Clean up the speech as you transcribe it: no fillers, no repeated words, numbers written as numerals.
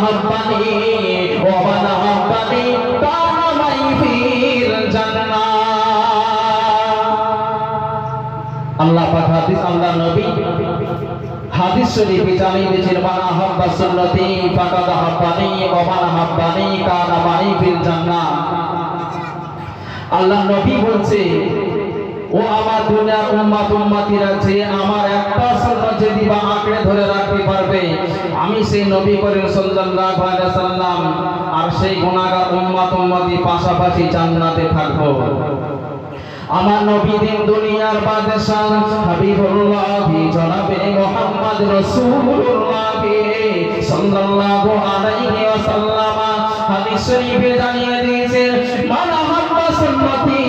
আহাব্বানি ওয়া মান আহাব্বানি কানা মাই ফিল জান্নাহ। আল্লাহ পাক হাদিস আল্লাহ নবী হাদিস শরীফে জানিয়ে দিয়েছেন মান আহাব্বা সুন্নতি ফাকাদ আহাব্বানি ওয়া মান আহাব্বানি কানা মাই ফিল জান্নাহ। আল্লাহ নবী বলছে ও আমার দুনিয়ার উম্মত উম্মতিরা যে আমার একটা সুন্নাত যদি বা আঁকড়ে ধরে রাখতে পারবে আমি সেই নবী করিম সাল্লাল্লাহু আলাইহি ওয়াসাল্লাম আর সেই গুনাহগার উম্মত উম্মতি পাশাপাশি জান্নাতে থাকবো। আমার নবী দিন দুনিয়ার বাদশাহ হাবিবুল্লাহ জনাবে মুহাম্মদ রাসূলুল্লাহ সাল্লাল্লাহু আলাইহি ওয়াসাল্লাম হাদিস শরীফে জানিয়ে দিয়েছেন মান আহাব্বা সুন্নতি